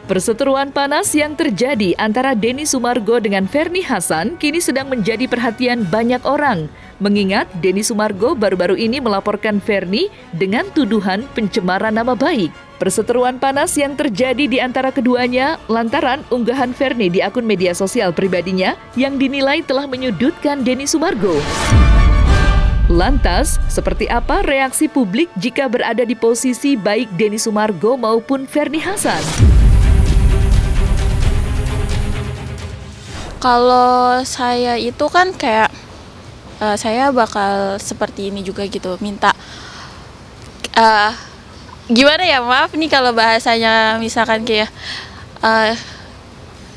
Perseteruan panas yang terjadi antara Denny Sumargo dengan Ferny Hassan kini sedang menjadi perhatian banyak orang. Mengingat Denny Sumargo baru-baru ini melaporkan Ferny dengan tuduhan pencemaran nama baik. Perseteruan panas yang terjadi di antara keduanya lantaran unggahan Ferny di akun media sosial pribadinya yang dinilai telah menyudutkan Denny Sumargo. Lantas, seperti apa reaksi publik jika berada di posisi baik Denny Sumargo maupun Ferny Hassan? Kalau saya itu kan kayak saya bakal seperti ini juga gitu, minta gimana ya, maaf nih kalau bahasanya misalkan kayak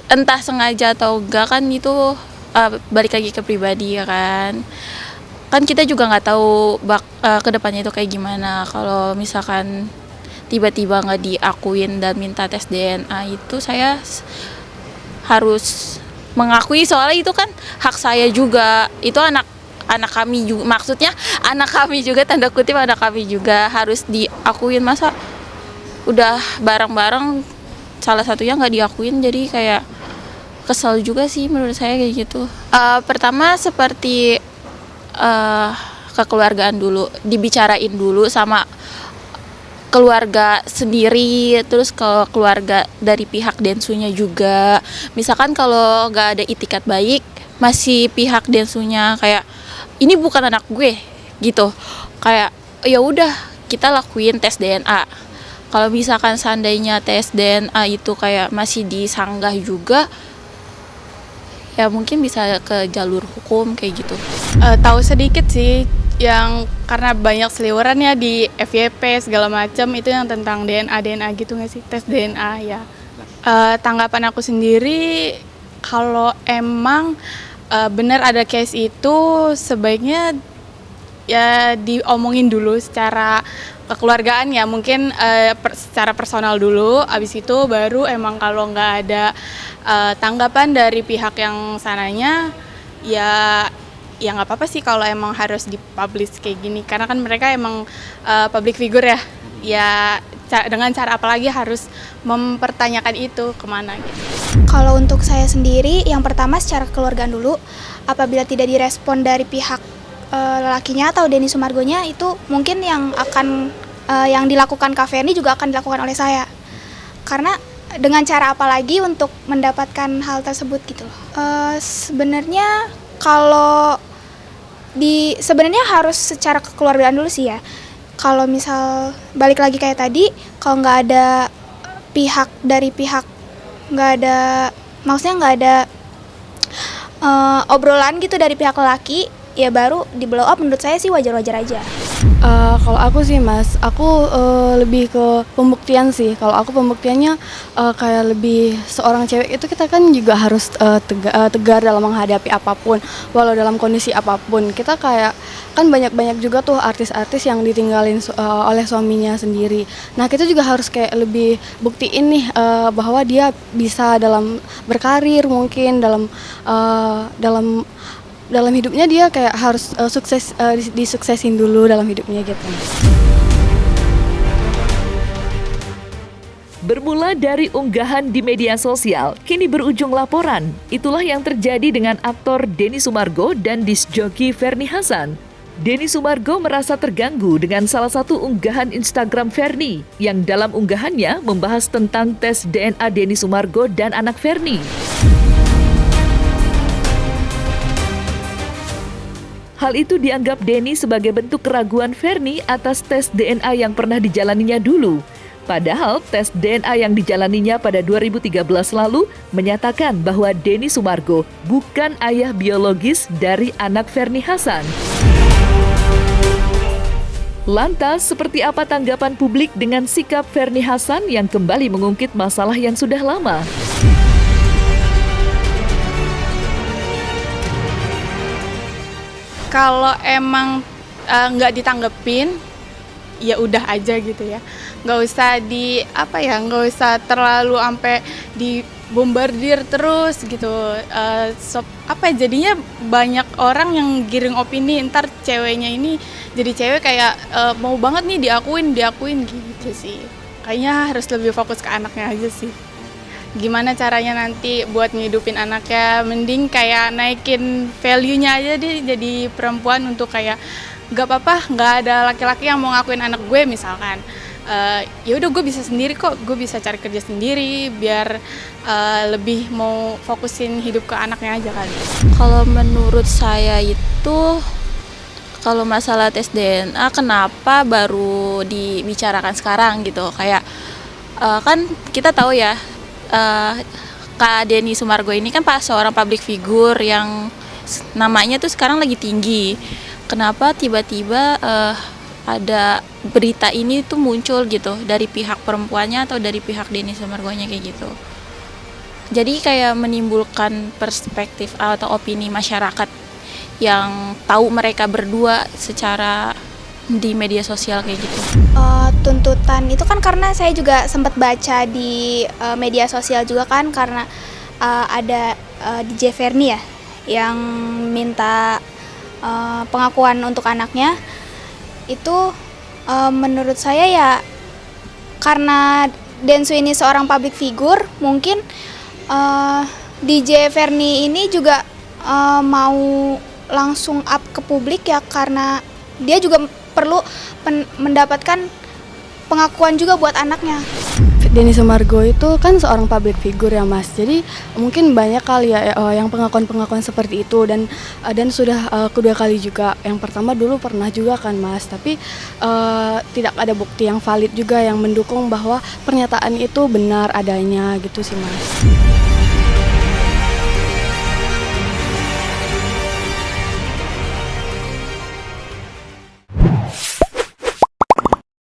entah sengaja atau enggak kan itu balik lagi ke pribadi ya kan. Kan kita juga nggak tahu kedepannya itu kayak gimana. Kalau misalkan tiba-tiba nggak diakuin dan minta tes DNA itu saya harus mengakui, soalnya itu kan hak saya juga, itu anak kami juga, maksudnya anak kami juga, tanda kutip anak kami juga harus diakuin. Masa udah bareng-bareng salah satunya nggak diakuin, jadi kayak kesel juga sih menurut saya kayak gitu. Pertama seperti kekeluargaan dulu, dibicarain dulu sama keluarga sendiri, terus ke keluarga dari pihak Densunya juga. Misalkan kalau nggak ada itikat baik, masih pihak Densunya kayak ini bukan anak gue gitu, kayak ya udah kita lakuin tes DNA. Kalau misalkan seandainya tes DNA itu kayak masih disanggah juga, ya mungkin bisa ke jalur hukum kayak gitu. Tahu sedikit sih, yang karena banyak seliweran ya di FYP segala macam, itu yang tentang DNA gitu nggak sih, tes DNA ya. Tanggapan aku sendiri, kalau emang benar ada case itu, sebaiknya ya diomongin dulu secara kekeluargaan ya, mungkin secara personal dulu, abis itu baru emang kalau nggak ada tanggapan dari pihak yang sananya, ya nggak apa-apa sih kalau emang harus dipublish kayak gini, karena kan mereka emang public figure ya dengan cara apalagi harus mempertanyakan itu kemana gitu. Kalau untuk saya sendiri, yang pertama secara kekeluargaan dulu, apabila tidak direspon dari pihak lelakinya atau Denny Sumargonya, itu mungkin yang akan yang dilakukan Kak Ferny juga akan dilakukan oleh saya, karena dengan cara apa lagi untuk mendapatkan hal tersebut gitu loh. Sebenarnya kalau sebenarnya harus secara kekeluargaan dulu sih ya. Kalau misal balik lagi kayak tadi, kalau nggak ada pihak dari pihak, nggak ada, maksudnya nggak ada obrolan gitu dari pihak lelaki, ya baru di blow up, menurut saya sih wajar-wajar aja. Kalau aku sih Mas, aku lebih ke pembuktian sih. Kalau aku pembuktiannya kayak lebih seorang cewek itu kita kan juga harus tegar dalam menghadapi apapun, walau dalam kondisi apapun. Kita kayak kan banyak juga tuh artis-artis yang ditinggalin oleh suaminya sendiri. Nah kita juga harus kayak lebih buktiin nih bahwa dia bisa dalam berkarir, mungkin dalam hidupnya dia kayak harus sukses, disuksesin dulu dalam hidupnya gitu. Bermula dari unggahan di media sosial, kini berujung laporan. Itulah yang terjadi dengan aktor Denny Sumargo dan disjoki Ferny Hassan. Denny Sumargo merasa terganggu dengan salah satu unggahan Instagram Ferny, yang dalam unggahannya membahas tentang tes DNA Denny Sumargo dan anak Ferny. Hal itu dianggap Denny sebagai bentuk keraguan Ferny atas tes DNA yang pernah dijalaninya dulu. Padahal tes DNA yang dijalaninya pada 2013 lalu menyatakan bahwa Denny Sumargo bukan ayah biologis dari anak Ferny Hassan. Lantas, seperti apa tanggapan publik dengan sikap Ferny Hassan yang kembali mengungkit masalah yang sudah lama? Kalau emang nggak ditanggepin, ya udah aja gitu ya. Nggak usah nggak usah terlalu sampai dibombardir terus gitu. Jadinya banyak orang yang giring opini, ntar ceweknya ini jadi cewek kayak mau banget nih diakuin gitu sih. Kayaknya harus lebih fokus ke anaknya aja sih. gimana caranya nanti buat ngidupin anaknya. Mending kayak naikin value-nya aja deh jadi perempuan untuk kayak gak apa-apa, gak ada laki-laki yang mau ngakuin anak gue misalkan. Ya udah gue bisa sendiri kok, gue bisa cari kerja sendiri biar lebih mau fokusin hidup ke anaknya aja kali. Kalau menurut saya itu, kalau masalah tes DNA kenapa baru dibicarakan sekarang gitu, kayak kan kita tahu ya, Kak Denny Sumargo ini kan seorang public figure yang namanya tuh sekarang lagi tinggi. Kenapa tiba-tiba ada berita ini tuh muncul gitu dari pihak perempuannya atau dari pihak Denny Sumargonya kayak gitu. Jadi kayak menimbulkan perspektif atau opini masyarakat yang tahu mereka berdua secara di media sosial kayak gitu. Tuntutan itu kan karena saya juga sempat baca di media sosial juga kan, karena ada DJ Verni ya yang minta pengakuan untuk anaknya. Itu menurut saya ya karena Densu ini seorang public figure, mungkin DJ Verni ini juga mau langsung up ke publik ya, karena dia juga perlu mendapatkan pengakuan juga buat anaknya. Denny Sumargo itu kan seorang public figure ya Mas, jadi mungkin banyak kali ya yang pengakuan-pengakuan seperti itu, dan sudah kedua kali juga. Yang pertama dulu pernah juga kan Mas, tapi tidak ada bukti yang valid juga yang mendukung bahwa pernyataan itu benar adanya gitu sih Mas.